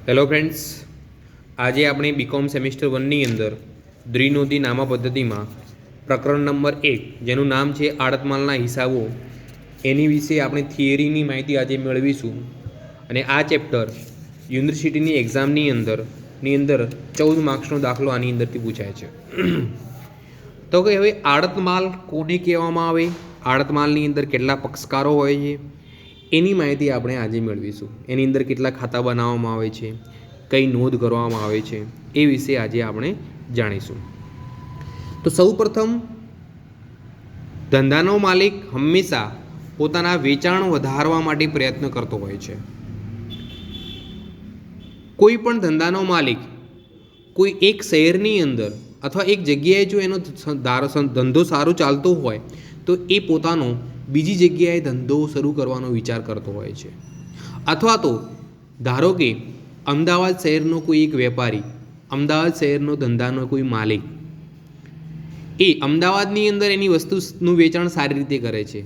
Hello friends, આજે આપણે BCom semester 1ની અંદર દ્વિનોંધી નામા પદ્ધતિમાં પ્રકરણ નંબર 1 જેનું નામ છે આડતમાલના હિસાબો, એની વિશે આપણે થિયરીની માહિતી આજે મેળવીશું. અને આ ચેપ્ટર યુનિવર્સિટીની એક્ઝામની અંદર 14 માર્ક્સનો દાખલો આની અંદરથી પૂછાય છે. તો કે હવે આડતમાલ કોને કહેવામાં આવે, આડતમાલની અંદર કેટલા પક્ષકારો હોય છે એની માહિતી આપણે આજે મેળવીશું. એની અંદર કેટલા ખાતા બનાવવામાં આવે છે, કઈ નોંધ કરવામાં આવે છે, એ વિશે આજે આપણે જાણીશું. તો સૌપ્રથમ ધંધાનો માલિક હંમેશા પોતાના વેચાણ વધારવા માટે પ્રયત્ન કરતો હોય છે. કોઈ પણ ધંધાનો માલિક કોઈ એક શહેરની અંદર અથવા એક જગ્યાએ જો એનો ધંધો સારો ચાલતો હોય તો એ પોતાનો બીજી જગ્યાએ ધંધો શરૂ કરવાનો વિચાર કરતો હોય છે. અથવા તો ધારો કે અમદાવાદ શહેરનો કોઈ એક વેપારી, અમદાવાદ શહેરનો ધંધાનો કોઈ માલિક, એ અમદાવાદની અંદર એની વસ્તુનું વેચાણ સારી રીતે કરે છે.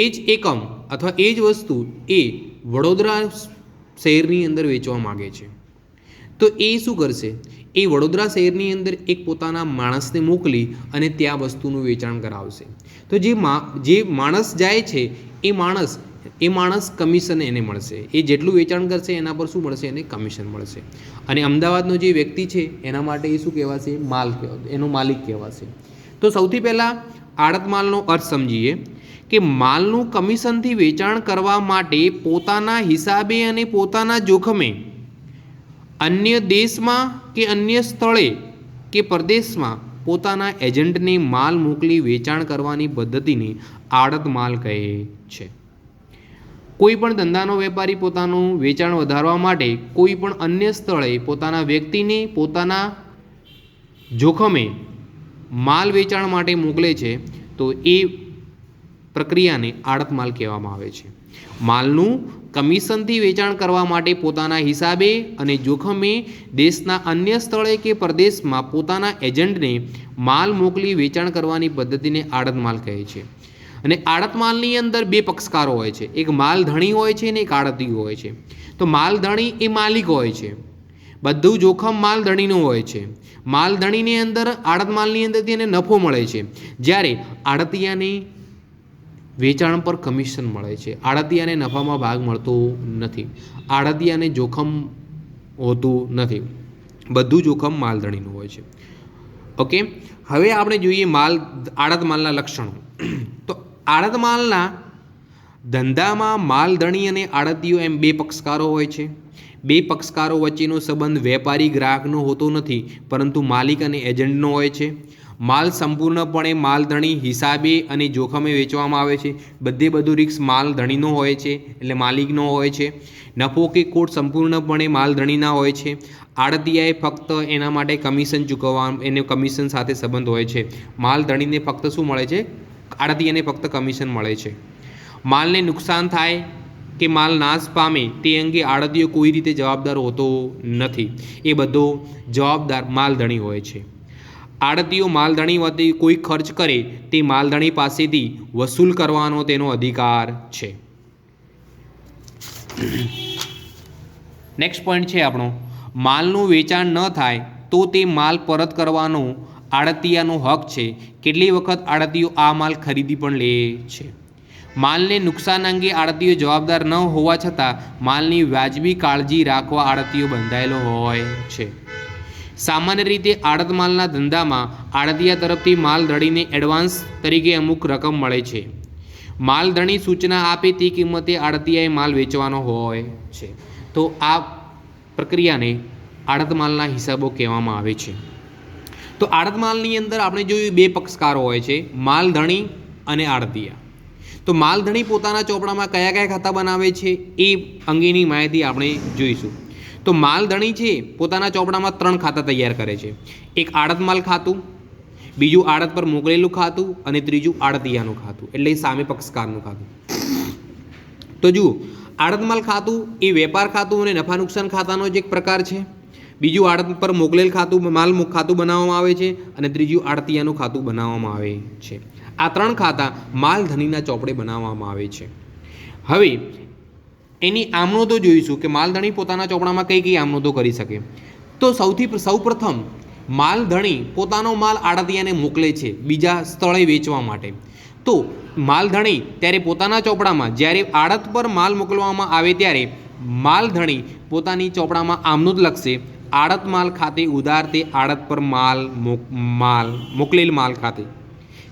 એ જ એકમ અથવા એ જ વસ્તુ એ વડોદરા શહેરની અંદર વેચવા માગે છે. તો એ શું કરશે? એ વડોદરા શહેરની અંદર એક પોતાના માણસને મોકલી અને ત્યાં વસ્તુનું વેચાણ કરાવશે. તો જે માણસ જાય છે એ માણસ કમિશન એને મળશે. એ જેટલું વેચાણ કરશે એના પર શું મળશે? એને કમિશન મળશે. અને અમદાવાદનો જે વ્યક્તિ છે એના માટે એ શું કહેવાશે? એનો માલિક કહેવાશે. તો સૌથી પહેલાં આડત માલનો અર્થ સમજીએ કે માલનું કમિશનથી વેચાણ કરવા માટે પોતાના હિસાબે અને પોતાના જોખમે અન્ય દેશમાં કે અન્ય સ્થળે કે પ્રદેશમાં પોતાના એજન્ટને માલ મોકલી વેચાણ કરવાની પદ્ધતિને આડત માલ કહે છે. કોઈ પણ ધંધાનો વેપારી પોતાનું વેચાણ વધારવા માટે કોઈ પણ અન્ય સ્થળે પોતાના વ્યક્તિને પોતાના જોખમે માલ વેચાણ માટે મોકલે છે તો એ પ્રક્રિયાને આડત માલ કહેવામાં આવે છે. માલનું કમિશનથી વેચાણ કરવા માટે પોતાના હિસાબે અને જોખમે દેશના અન્ય સ્થળે કે પ્રદેશમાં પોતાના એજન્ટને માલ મોકલી વેચાણ કરવાની પદ્ધતિને આડત માલ કહે છે. અને આડત માલની અંદર બે પક્ષકારો હોય છે, એક માલધણી હોય છે અને એક આડતીયો હોય છે. તો માલધણી એ માલિક હોય છે, બધું જોખમ માલધણીનું હોય છે. માલધણીની અંદર આડત માલની અંદરથી એને નફો મળે છે, જ્યારે આડતિયાને વેચાણ પર કમિશન મળે છે. આડતિયાને નફામાં ભાગ મળતો નથી, આડતિયાને જોખમ હોતું નથી, બધું જોખમ માલધણીનું હોય છે. ઓકે, હવે આપણે જોઈએ આડત માલના લક્ષણો. તો આડત માલના ધંધામાં માલધણી અને આડતીયો એમ બે પક્ષકારો હોય છે. બે પક્ષકારો વચ્ચેનો સંબંધ વેપારી ગ્રાહકનો હોતો નથી, પરંતુ માલિક અને એજન્ટનો હોય છે. માલ સંપૂર્ણપણે માલધણી હિસાબે અને જોખમે વેચવામાં આવે છે. બધું રિસ્ક માલધણીનો હોય છે, એટલે માલિકનો હોય છે. નફો કે ખોટ સંપૂર્ણપણે માલધણીના હોય છે. આડતિયાએ ફક્ત એના માટે કમિશન ચૂકવવા, એને કમિશન સાથે સંબંધ હોય છે. માલધણીને ફક્ત શું મળે છે? આડતિયાને ફક્ત કમિશન મળે છે. માલને નુકસાન થાય કે માલ નાશ પામે તે અંગે આડતિયો કોઈ રીતે જવાબદાર હોતો નથી, એ બધો જવાબદાર માલધણી હોય છે. આડતીયો માલધણી વતી કોઈ ખર્ચ કરે તે માલધણી પાસેથી વસૂલ કરવાનો તેનો અધિકાર છે. નેક્સ્ટ પોઈન્ટ છે આપણો, માલનું વેચાણ ન થાય તો તે માલ પરત કરવાનો આડતિયાનો હક છે. કેટલી વખત આડતીયો આ માલ ખરીદી પણ લે છે. માલને નુકસાન અંગે આડતીયો જવાબદાર ન હોવા છતાં માલની વાજબી કાળજી રાખવા આડતીયો બંધાયેલો હોય છે. સામાન્ય રીતે આડત માલના ધંધામાં આડતિયા તરફથી માલધણીને એડવાન્સ તરીકે અમુક રકમ મળે છે. માલધણી સૂચના આપે તે કિંમતે આડતિયાએ માલ વેચવાનો હોય છે. તો આ પ્રક્રિયાને આડત માલના હિસાબો કહેવામાં આવે છે. તો આડત માલની અંદર આપણે જોયું બે પક્ષકારો હોય છે, માલધણી અને આડતિયા. તો માલધણી પોતાના ચોપડામાં કયા કયા ખાતા બનાવે છે એ અંગેની માહિતી આપણે જોઈશું. તો માલધણી છે પોતાના ચોપડામાં 3 ખાતા તૈયાર કરે છે. એક આડત માલ ખાતું, બીજું આડત પર મોકલેલું ખાતું અને ત્રીજું આડતિયાનું ખાતું, એટલે સામે પક્ષકારનું ખાતું. તો જુઓ, આડત માલ ખાતું એ વેપાર ખાતું અને નફા નુકસાન ખાતાનો જ એક પ્રકાર છે. બીજું આડત પર મોકલેલ ખાતું ખાતું બનાવવામાં આવે છે અને ત્રીજું આડતિયાનું ખાતું બનાવવામાં આવે છે. આ 3 ખાતા માલધણીના ચોપડે બનાવવામાં આવે છે. હવે એની આમનોંધો જોઈશું કે માલધણી પોતાના ચોપડામાં કઈ કઈ આમનોંધો કરી શકે. તો સૌપ્રથમ માલધણી પોતાનો માલ આડતિયાને મોકલે છે બીજા સ્થળે વેચવા માટે. તો માલધણી ત્યારે પોતાના ચોપડામાં જ્યારે આડત પર માલ મોકલવામાં આવે ત્યારે માલધણી પોતાની ચોપડામાં આમનોંધ લખશે, આડત માલ ખાતે ઉધાર તે આડત પર માલ મોકલેલ માલ ખાતે.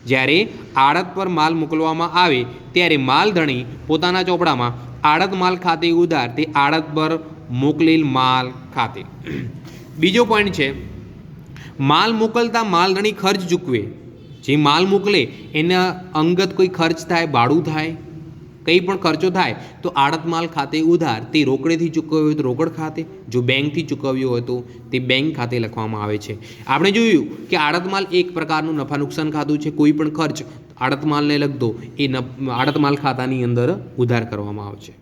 જ્યારે આડત પર માલ મોકલવામાં આવે ત્યારે માલધણી પોતાના ચોપડામાં આડત માલ ખાતે ઉધાર તે આડત પર મોકલેલ માલ ખાતે. બીજો પોઈન્ટ છે, માલ મોકલતા માલધણી ખર્ચ ચૂકવે. જે માલ મોકલે એના અંગત કોઈ ખર્ચ થાય, ભાડું થાય, કંઈ પણ ખર્ચો થાય તો આડત માલ ખાતે ઉધાર તે રોકડેથી ચૂકવ્યો હોય તો રોકડ ખાતે, જો બેંકથી ચૂકવ્યો હોય તો તે બેંક ખાતે લખવામાં આવે છે. આપણે જોયું કે આડત માલ એક પ્રકારનું નફા નુકસાન ખાતું છે. કોઈ પણ ખર્ચ આડત માલને લગતો એ આડત માલ ખાતાની અંદર ઉધાર કરવામાં આવે છે.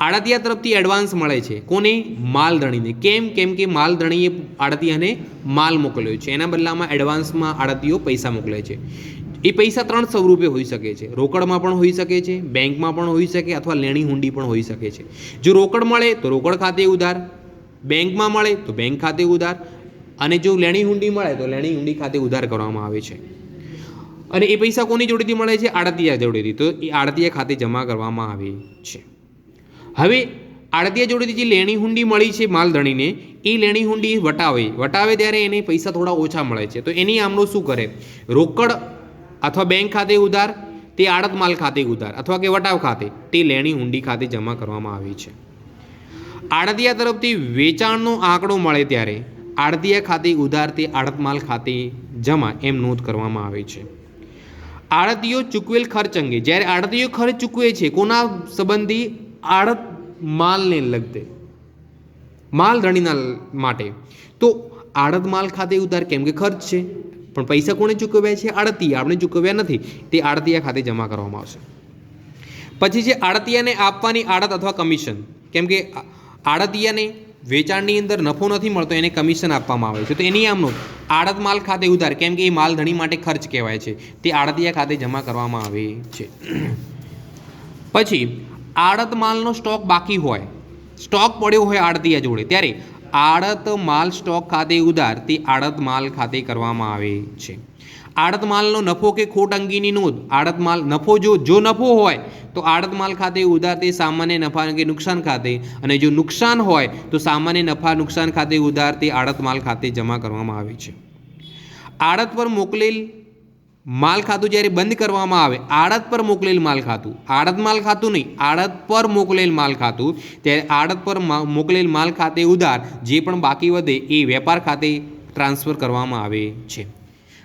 આડતિયા તરફથી એડવાન્સ મળે છે. કોને? માલધણીને. કેમ કે માલધણીએ આડતિયાને માલ મોકલ્યો છે, એના બદલામાં એડવાન્સમાં આડતીઓ પૈસા મોકલે છે. એ પૈસા 3 સ્વરૂપે હોઈ શકે છે. રોકડમાં પણ હોઈ શકે છે, બેંકમાં પણ હોઈ શકે, અથવા લેણી હુંડી પણ હોઈ શકે છે. જો રોકડ મળે તો રોકડ ખાતે ઉધાર, બેંકમાં મળે તો બેંક ખાતે ઉધાર, અને જો લેણી હુંડી મળે તો લેણી હુંડી ખાતે ઉધાર કરવામાં આવે છે. અને એ પૈસા કોની જોડેથી મળે છે? આડતિયા જોડેથી. તો એ આડતિયા ખાતે જમા કરવામાં આવે છે. હવે આડતિયા જોડેથી જે લેણી હુંડી મળી છે માલધણીને, એ લેણી હુંડી વટાવે ત્યારે એને પૈસા થોડા ઓછા મળે છે. તો એની આમનો શું કરે? રોકડ અથવા બેંક ખાતે ઉધાર તે આડત માલ ખાતે ઉધાર, અથવા કે વટાવ ખાતે તે લેણી હુંડી ખાતે જમા કરવામાં આવે છે. આડતિયા તરફથી વેચાણનો આંકડો મળે ત્યારે આડતિયા ખાતે ઉધાર તે આડત માલ ખાતે જમા એમ નોંધ કરવામાં આવે છે. આડતીઓ ચૂકવેલ ખર્ચ અંગે, જ્યારે આડતીઓ ખર્ચ ચૂકવે છે કોના સંબંધી? આડત માલને લગતે, માલધણીના માટે. તો આડત માલ ખાતે ઉધાર, કેમ કે ખર્ચ છે, પણ પૈસા કોને ચૂકવ્યા છે? આડતિયા. આપણે ચૂકવ્યા નથી, તે આડતિયા ખાતે જમા કરવામાં આવશે. પછી છે આડતિયાને આપવાની આડત અથવા કમિશન. કેમ કે આડતિયાને વેચાણની અંદર નફો નથી મળતો, એને કમિશન આપવામાં આવે છે. તો એની આમનો આડત માલ ખાતે ઉધાર, કેમ કે એ માલધણી માટે ખર્ચ કહેવાય છે, તે આડતિયા ખાતે જમા કરવામાં આવે છે. પછી આડત માલનો સ્ટોક બાકી હોય, સ્ટોક પડ્યો હોય આડતિયા જોડે, ત્યારે આડત માલ સ્ટોક ખાતે ઉધાર તે આડત માલ ખાતે કરવામાં આવે છે. આડત માલનો નફો કે ખોટ અંગેની નોંધ. આડત માલ નફો જો નફો હોય તો આડત માલ ખાતે ઉધાર તે સામાન્ય નફા કે નુકસાન ખાતે, અને જો નુકસાન હોય તો સામાન્ય નફા નુકસાન ખાતે ઉધાર તે આડત માલ ખાતે જમા કરવામાં આવે છે. આડત પર મોકલેલ માલ ખાતું જ્યારે બંધ કરવામાં આવે, આડત પર મોકલેલ માલ ખાતું, આડત માલ ખાતું નહીં, આડત પર મોકલેલ માલ ખાતું, ત્યારે આડત પર મોકલેલ માલ ખાતે ઉધાર જે પણ બાકી વધે એ વેપાર ખાતે ટ્રાન્સફર કરવામાં આવે છે.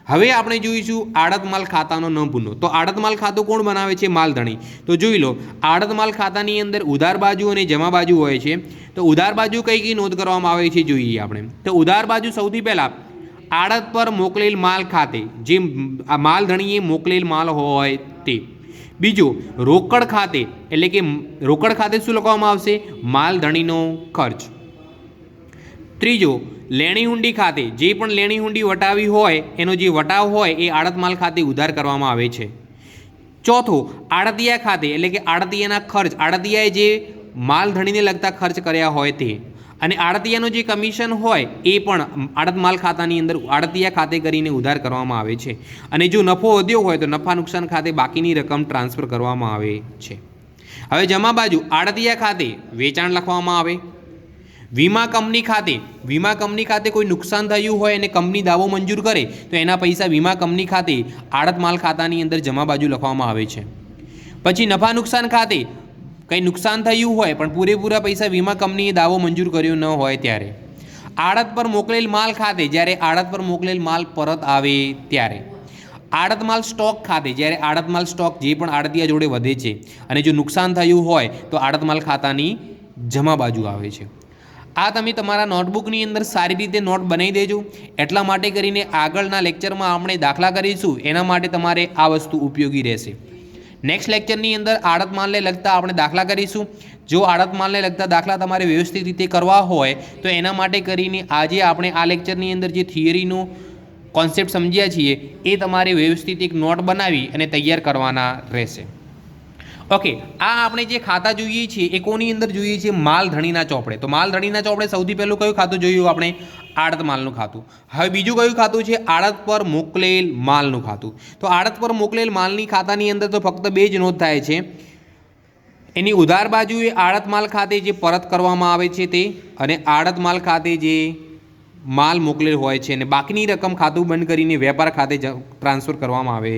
હવે આપણે જોઈશું આડત માલ ખાતાનો નમૂનો. તો આડત માલ ખાતું કોણ બનાવે છે? માલધણી. તો જોઈ લો, આડત માલ ખાતાની અંદર ઉધાર બાજુ અને જમા બાજુ હોય છે. તો ઉધાર બાજુ કઈ નોંધ કરવામાં આવે છે જોઈએ આપણે. તો ઉધાર બાજુ સૌથી પહેલાં આડત પર મોકલેલ માલ ખાતે, જે માલધણીએ મોકલેલ માલ હોય તે. બીજું, રોકડ ખાતે, એટલે કે રોકડ ખાતે શું લખવામાં આવશે? માલધણીનો ખર્ચ. ત્રીજો, લેણી હુંડી ખાતે, જે પણ લેણી હુંડી વટાવી હોય એનો જે વટાવ હોય એ આડત માલ ખાતે ઉધાર કરવામાં આવે છે. ચોથો, આડતિયા ખાતે, એટલે કે આડતિયાના ખર્ચ, આડતિયાએ જે માલધણીને લગતા ખર્ચ કર્યા હોય તે, અને આડતિયાનો જે કમિશન હોય એ પણ આડત માલ ખાતાની અંદર આડતિયા ખાતે કરીને ઉધાર કરવામાં આવે છે. અને જો નફો વધ્યો હોય તો નફા નુકસાન ખાતે બાકીની રકમ ટ્રાન્સફર કરવામાં આવે છે. હવે જમા બાજુ આડતિયા ખાતે વેચાણ લખવામાં આવે. વીમા કંપની ખાતે, વીમા કંપની ખાતે કોઈ નુકસાન થયું હોય અને કંપની દાવો મંજૂર કરે તો એના પૈસા વીમા કંપની ખાતે આડત માલ ખાતાની અંદર જમા બાજુ લખવામાં આવે છે. પછી નફા નુકસાન ખાતે કંઈ નુકસાન થયું હોય પણ પૂરેપૂરા પૈસા વીમા કંપનીએ દાવો મંજૂર કર્યો ન હોય ત્યારે. આડત પર મોકલેલ માલ ખાતે, જ્યારે આડત પર મોકલેલ માલ પરત આવે ત્યારે. આડત માલ સ્ટોક ખાતે, જ્યારે આડત માલ સ્ટોક જે પણ આડતિયા જોડે વધે છે અને જો નુકસાન થયું હોય તો આડત માલ ખાતાની જમા બાજુ આવે છે. આ તમે તમારા નોટબુકની અંદર સારી રીતે નોટ બનાવી દેજો. એટલા માટે કરીને આગળના લેક્ચરમાં આપણે દાખલા કરીશું, એના માટે તમારે આ વસ્તુ ઉપયોગી રહેશે. નેક્સ્ટ લેક્ચરની અંદર આડત માલને લગતા આપણે દાખલા કરીશું. જો આડત માલને લગતા દાખલા તમારે વ્યવસ્થિત રીતે કરવા હોય તો એના માટે કરીને આજે આપણે આ લેક્ચરની અંદર જે થિયરીનું કોન્સેપ્ટ સમજ્યા છીએ એ તમારે વ્યવસ્થિત એક નોટ બનાવી અને તૈયાર કરવાના રહેશે. ઓકે, આ આપણે જે ખાતા જોઈએ છીએ એ કોની અંદર જોઈએ છીએ? માલધણીના ચોપડે. તો માલધણીના ચોપડે સૌથી પહેલું કયું ખાતું જોયું આપણે? આડત માલનું ખાતું. હવે બીજું કયું ખાતું છે? આડત પર મોકલેલ માલનું ખાતું. તો આડત પર મોકલેલ માલની ખાતાની અંદર તો ફક્ત બે જ નોંધ થાય છે. એની ઉધાર બાજુએ આડત માલ ખાતે જે પરત કરવામાં આવે છે તે, અને આડત માલ ખાતે જે માલ મોકલેલ હોય છે અને બાકીની રકમ ખાતું બંધ કરીને વેપાર ખાતે ટ્રાન્સફર કરવામાં આવે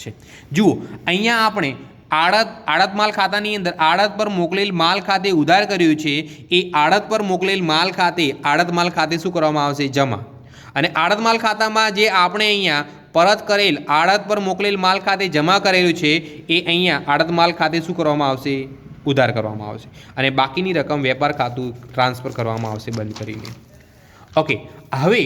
છે. જુઓ, અહીંયા આપણે આડત માલ ખાતાની અંદર આડત પર મોકલેલ માલ ખાતે ઉધાર કર્યું છે. એ આડત પર મોકલેલ માલ ખાતે આડત માલ ખાતે શું કરવામાં આવશે? જમા. અને આડત માલ ખાતામાં જે આપણે અહીંયા પરત કરેલ આડત પર મોકલેલ માલ ખાતે જમા કરેલું છે એ અહીંયા આડત માલ ખાતે શું કરવામાં આવશે? ઉધાર કરવામાં આવશે. અને બાકીની રકમ વેપાર ખાતું ટ્રાન્સફર કરવામાં આવશે બંધ કરીને. ઓકે, હવે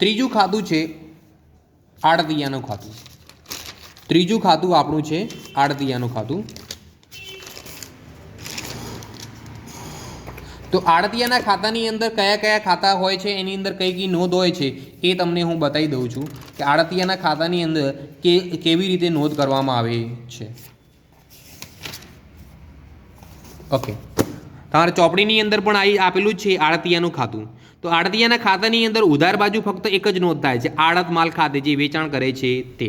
ત્રીજું ખાતું છે આડતિયાનું ખાતું. ત્રીજું ખાતું આપણું છે આડતિયાનું ખાતું. તો આડતિયાના ખાતાની અંદર કયા કયા ખાતા હોય છે, એની અંદર કઈ કઈ નોંધ હોય છે એ તમને હું બતાવી દઉં છું કે આડતિયાના ખાતાની અંદર કેવી રીતે નોંધ કરવામાં આવે છે. ઓકે, તમારે ચોપડીની અંદર પણ આપેલું જ છે આડતિયાનું ખાતું. તો આડતિયાના ખાતાની અંદર ઉધાર બાજુ ફક્ત એક જ નોંધ થાય છે, આડત માલ ખાતે જે વેચાણ કરે છે તે.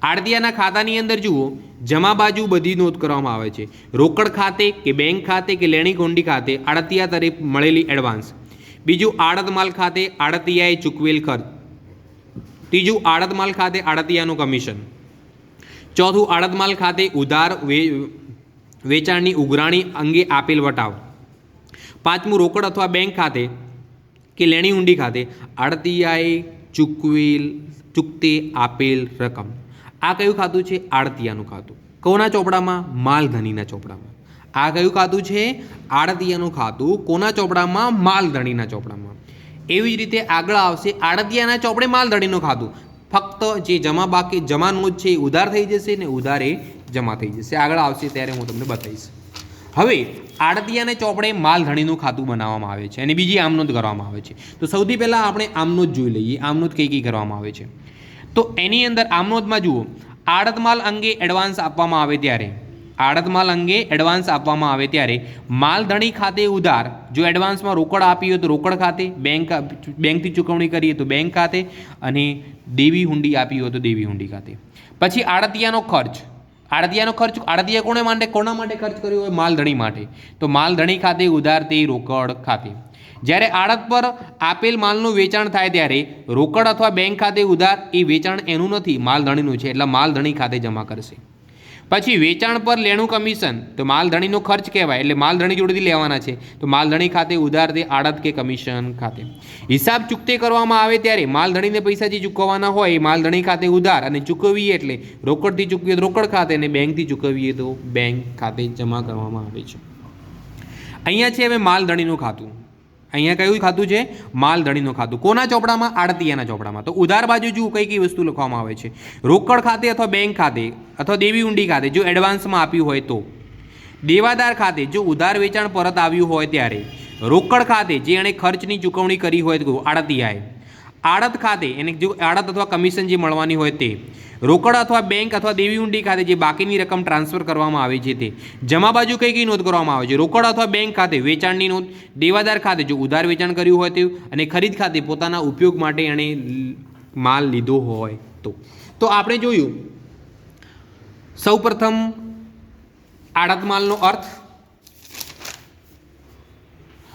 આડતિયાના ખાતાની અંદર જુઓ, જમા બાજુ બધી નોંધ કરવામાં આવે છે. રોકડ ખાતે કે બેંક ખાતે કે લેણી કોંડી ખાતે આડતિયા તરફ મળેલી એડવાન્સ. બીજું, આડત માલ ખાતે આડતિયાએ ચૂકવેલ ખર્ચ. ત્રીજું, આડત માલ ખાતે આડતિયાનું કમિશન. ચોથું, આડત માલ ખાતે ઉધાર વેચાણની ઉઘરાણી અંગે આપેલ વટાવ. પાંચમું, રોકડ અથવા બેંક ખાતે કે લેણી ઊંડી ખાતે આડતિયાએ ચૂકતે આપેલ રકમ. આ કયું ખાતું છે? આડતિયાનું ખાતું. કોના ચોપડામાં? માલધણીના ચોપડામાં. આ કયું ખાતું છે? આડતિયાનું ખાતું. કોના ચોપડામાં? માલધણીના ચોપડામાં. એવી જ રીતે આગળ આવશે આડતિયાના ચોપડે માલધણીનું ખાતું. ફક્ત જે જમા નોંધ છે એ ઉધાર થઈ જશે ને ઉધાર એ જમા થઈ જશે. આગળ આવશે ત્યારે હું તમને બતાવીશ. હવે આડતિયાને ચોપડે માલધણીનું ખાતું બનાવવામાં આવે છે અને બીજી આમનોંધ કરવામાં આવે છે. તો સૌથી પહેલાં આપણે આમનોંધ જોઈ લઈએ. આમનોંધ કઈ કઈ કરવામાં આવે છે? તો એની અંદર આમનોંધમાં જુઓ, આડત માલ અંગે એડવાન્સ આપવામાં આવે ત્યારે માલધણી ખાતે ઉધાર, જો એડવાન્સમાં રોકડ આપી હોય તો રોકડ ખાતે, બેંકથી ચૂકવણી કરીએ તો બેંક ખાતે, અને દેવી હુંડી આપી હોય તો દેવી હુંડી ખાતે. પછી આડતિયાનો ખર્ચ. આડતિયા કોના માટે ખર્ચ કર્યો હોય? માલધણી માટે. તો માલધણી ખાતે ઉધાર તે રોકડ ખાતે. જ્યારે આડત પર આપેલ માલનું વેચાણ થાય ત્યારે રોકડ અથવા બેંક ખાતે ઉધાર, એ વેચાણ એનું નથી, માલધણીનું છે, એટલે માલધણી ખાતે જમા કરશે. પછી વેચાણ પર લેણું કમિશન, તો માલધણીનો ખર્ચ કહેવાય, એટલે માલધણી જોડેથી લેવાના છે, તો માલધણી ખાતે ઉધાર તે આડત કે કમિશન ખાતે. હિસાબ ચૂકતે કરવામાં આવે ત્યારે માલધણીને પૈસા જે ચૂકવવાના હોય એ માલધણી ખાતે ઉધાર, અને ચૂકવીએ એટલે રોકડથી ચૂકવીએ તો રોકડ ખાતે, અને બેંકથી ચૂકવીએ તો બેંક ખાતે જમા કરવામાં આવે છે. અહીંયા છે હવે માલધણીનું ખાતું. અહીંયા કયું ખાતું છે? માલધણીનું ખાતું. કોના ચોપડામાં? આડતિયાના ચોપડામાં. તો ઉધાર બાજુ જુઓ કઈ કઈ વસ્તુ લખવામાં આવે છે. રોકડ ખાતે અથવા બેંક ખાતે અથવા દેવી ઊંડી ખાતે જો એડવાન્સમાં આપ્યું હોય તો. દેવાદાર ખાતે જો ઉધાર વેચાણ પરત આવ્યું હોય ત્યારે. રોકડ ખાતે જે એણે ખર્ચની ચૂકવણી કરી હોય તો આડતિયાએ. આડત ખાતે એને જો આડત અથવા કમિશન જે મળવાની હોય તે. રોકડ અથવા બેંક અથવા દેવી ઊંડી ખાતે જે બાકીની રકમ ટ્રાન્સફર કરવામાં આવે છે તે. જમા બાજુ કઈ કઈ નોંધ કરવામાં આવે છે? રોકડ અથવા બેંક ખાતે વેચાણની નોંધ, દેવાદાર ખાતે જો ઉધાર વેચાણ કર્યું હોય તેવું, અને ખરીદ ખાતે પોતાના ઉપયોગ માટે એણે માલ લીધો હોય તો. તો આપણે જોયું સૌપ્રથમ આડત માલનો અર્થ.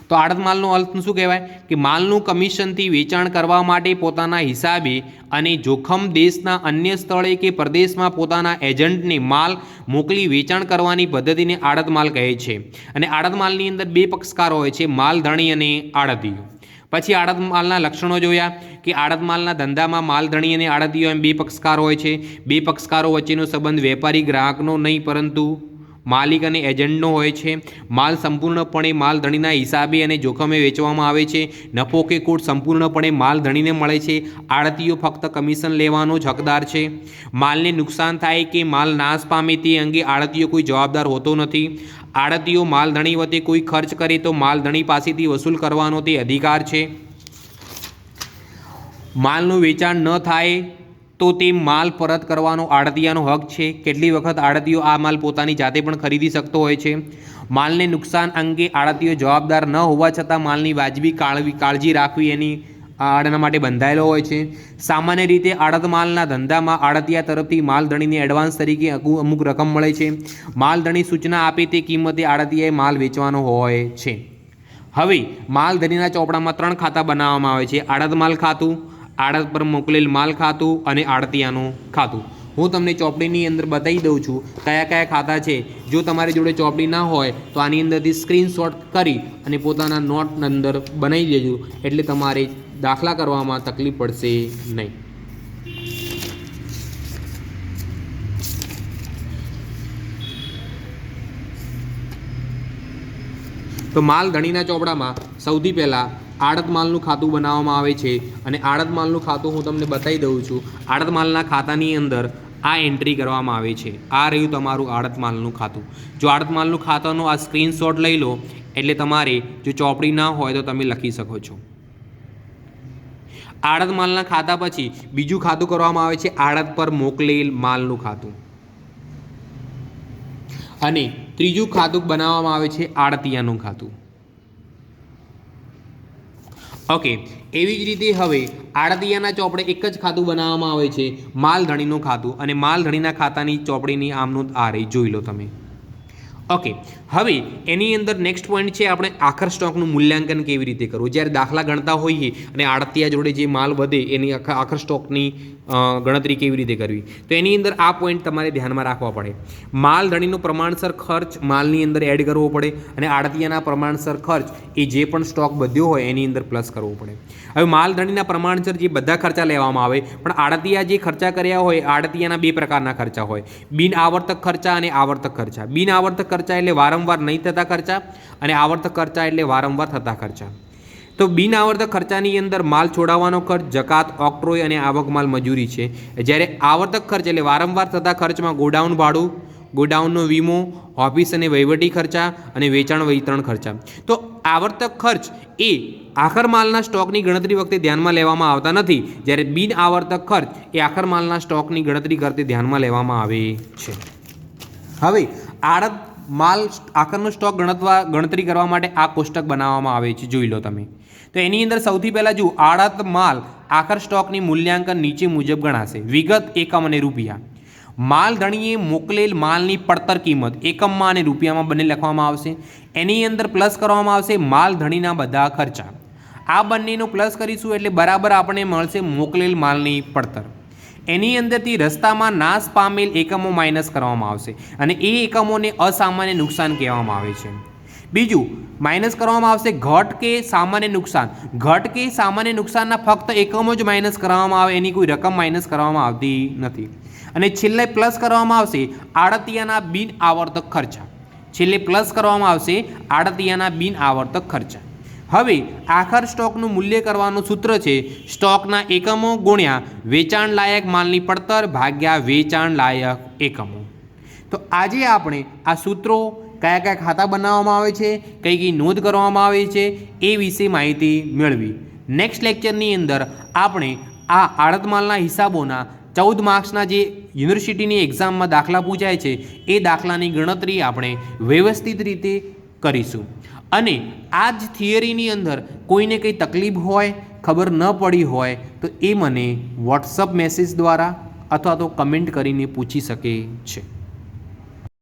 તો આડત માલનો અર્થ શું કહેવાય? કે માલનું કમિશનથી વેચાણ કરવા માટે પોતાના હિસાબે અને જોખમ દેશના અન્ય સ્થળે કે પ્રદેશમાં પોતાના એજન્ટને માલ મોકલી વેચાણ કરવાની પદ્ધતિને આડત માલ કહે છે. અને આડત માલની અંદર બે પક્ષકાર હોય છે, માલધણી અને આડતિયો. પછી આડત માલના લક્ષણો જોયા કે આડત માલના ધંધામાં માલધણી અને આડતિયો એમ બે પક્ષકાર હોય છે. બે પક્ષકારો વચ્ચેનો સંબંધ વેપારી ગ્રાહકનો નહીં પરંતુ માલિક અને એજન્ટનો હોય છે. માલ સંપૂર્ણપણે માલધણીના હિસાબે અને જોખમે વેચવામાં આવે છે. નફો કે ખોટ સંપૂર્ણપણે માલધણીને મળે છે. આડતીઓ ફક્ત કમિશન લેવાનો જ હકદાર છે. માલને નુકસાન થાય કે માલ નાશ પામે તે અંગે આડતીઓ કોઈ જવાબદાર હોતો નથી. આડતીઓ માલધણી વચ્ચે કોઈ ખર્ચ કરે તો માલધણી પાસેથી વસૂલ કરવાનો તે અધિકાર છે. માલનું વેચાણ ન થાય તો તે માલ પરત કરવાનો આડતિયાનો હક છે. કેટલી વખત આડતીઓ આ માલ પોતાની જાતે પણ ખરીદી શકતો હોય છે. માલને નુકસાન અંગે આડતીઓ જવાબદાર ન હોવા છતાં માલની વાજબી કાળજી રાખવી એની આડના માટે બંધાયેલો હોય છે. સામાન્ય રીતે આડત માલના ધંધામાં આડતિયા તરફથી માલધણીને એડવાન્સ તરીકે અમુક રકમ મળે છે. માલધણી સૂચના આપે તે કિંમતે આડતિયાએ માલ વેચવાનો હોય છે. હવે માલધણીના ચોપડામાં 3 ખાતા બનાવવામાં આવે છે: આડત માલ ખાતું, આડત પર મોકલેલ માલ ખાતું અને આડતિયાનું ખાતું. હું તમને ચોપડીની અંદર બતાવી દઉં છું કયા કયા ખાતા છે. જો તમારી જોડે ચોપડી ના હોય તો આની અંદરથી સ્ક્રીનશોટ કરી અને પોતાના નોટ અંદર બનાવી દેજો, એટલે તમારે દાખલા કરવામાં તકલીફ પડશે નહીં. તો માલધણીના ચોપડામાં સૌથી પહેલાં આડત માલનું ખાતું બનાવવામાં આવે છે અને આડત માલનું ખાતું હું તમને બતાવી દઉં છું. આડત માલના ખાતાની અંદર આ એન્ટ્રી કરવામાં આવે છે. આ રહ્યું તમારું આડત માલનું ખાતું. જો આડત માલનું ખાતાનો આ સ્ક્રીનશોટ લઈ લો એટલે તમારે જો ચોપડી ના હોય તો તમે લખી શકો છો. આડત માલના ખાતા પછી બીજું ખાતું કરવામાં આવે છે આડત પર મોકલેલ માલનું ખાતું, અને ત્રીજું ખાતું બનાવવામાં આવે છે આડતિયાનું ખાતું. ઓકે, એવી જ રીતે હવે આડતિયાના ચોપડે એક જ ખાતું બનાવવામાં આવે છે, માલધણીનું ખાતું, અને માલધણીના ખાતાની ચોપડીની આમનું આ રહી, જોઈ લો તમે. ઓકે, હવે એની અંદર નેક્સ્ટ પોઈન્ટ છે આપણે આખર સ્ટોકનું મૂલ્યાંકન કેવી રીતે કરવું. જ્યારે દાખલા ગણતા હોઈએ અને આડતિયા જોડે જે માલ વધે એની આખર સ્ટોકની ગણતરી કેવી રીતે કરવી, તો એની અંદર આ પોઈન્ટ તમારે ધ્યાનમાં રાખવા પડે. માલધણીનો પ્રમાણસર ખર્ચ માલની અંદર એડ કરવો પડે અને આડતિયાના પ્રમાણસર ખર્ચ એ જે પણ સ્ટોક બધ્યો હોય એની અંદર પ્લસ કરવો પડે. હવે માલધણીના પ્રમાણસર જે બધા ખર્ચા લેવામાં આવે, પણ આડતિયા જે ખર્ચા કર્યા હોય, આડતિયાના 2 પ્રકારના ખર્ચા હોય: બિન આવર્તક ખર્ચા અને આવર્તક ખર્ચા. બિન આવર્તક ખર્ચા એટલે વારંવાર નહીં થતા ખર્ચા, અને આવર્તક ખર્ચા એટલે વારંવાર થતા ખર્ચા. તો બિન આવર્તક ખર્ચાની અંદર માલ છોડાવવાનો ખર્ચ, જકાત, ઓક્ટ્રોય અને આવક માલ મજૂરી છે. જ્યારે આવર્તક ખર્ચ એટલે વારંવાર થતા ખર્ચમાં ગોડાઉન ભાડું, ગોડાઉનનો વીમો, ઓફિસ અને વહીવટી ખર્ચા અને વેચાણ વિતરણ ખર્ચા. તો આવર્તક ખર્ચ એ આખર માલના સ્ટોકની ગણતરી વખતે ધ્યાનમાં લેવામાં આવતા નથી, જ્યારે બિન આવર્તક ખર્ચ એ આખર માલના સ્ટોકની ગણતરી કરતી ધ્યાનમાં લેવામાં આવે છે. હવે આડત માલ આખરનો સ્ટોક ગણતરી કરવા માટે આ કોષ્ટક બનાવવામાં આવે છે, જોઈ લો તમે. તો એની અંદર સૌથી પહેલાં જુઓ, આડત માલ આખર સ્ટોકની મૂલ્યાંકન નીચે મુજબ ગણાશે: વિગત, એકમ અને રૂપિયા. માલધણીએ મોકલેલ માલની પડતર કિંમત એકમમાં અને રૂપિયામાં બંને લખવામાં આવશે. એની અંદર પ્લસ કરવામાં આવશે માલધણીના બધા ખર્ચા. આ બંનેનો પ્લસ કરીશું એટલે બરાબર આપણને મળશે મોકલેલ માલની પડતર. એની અંદરથી રસ્તામાં નાશ પામેલ એકમો માઇનસ કરવામાં આવશે અને એ એકમોને અસામાન્ય નુકસાન કહેવામાં આવે છે. બીજું માઇનસ કરવામાં આવશે ઘટ કે સામાન્ય નુકસાન. ઘટ કે સામાન્ય નુકસાનના ફક્ત એકમો જ માઇનસ કરવામાં આવે, એની કોઈ રકમ માઇનસ કરવામાં આવતી નથી. અને છેલ્લે પ્લસ કરવામાં આવશે આડતિયાના બિન આવર્તક ખર્ચા. છેલ્લે પ્લસ કરવામાં આવશે આડતિયાના બિન આવર્તક ખર્ચા. હવે આખર સ્ટોકનું મૂલ્ય કરવાનું સૂત્ર છે સ્ટોકના એકમો ગુણ્યા વેચાણ લાયક માલની પડતર ભાગ્યા વેચાણ લાયક એકમો. તો આજે આપણે આ સૂત્રો, કયા કયા ખાતા બનાવવામાં આવે છે, કઈ કઈ નોંધ કરવામાં આવે છે, એ વિશે માહિતી મેળવી. નેક્સ્ટ લેક્ચરની અંદર આપણે આ આડત માલના હિસાબોના 14 માર્ક્સના જે યુનિવર્સિટીની એક્ઝામમાં દાખલા પૂછાય છે એ દાખલાની ગણતરી આપણે વ્યવસ્થિત રીતે કરીશું. અને આ જ થિયરીની અંદર કોઈને કંઈ તકલીફ હોય, ખબર ન પડી હોય તો એ મને વોટ્સઅપ મેસેજ દ્વારા અથવા તો કમેન્ટ કરીને પૂછી શકે છે.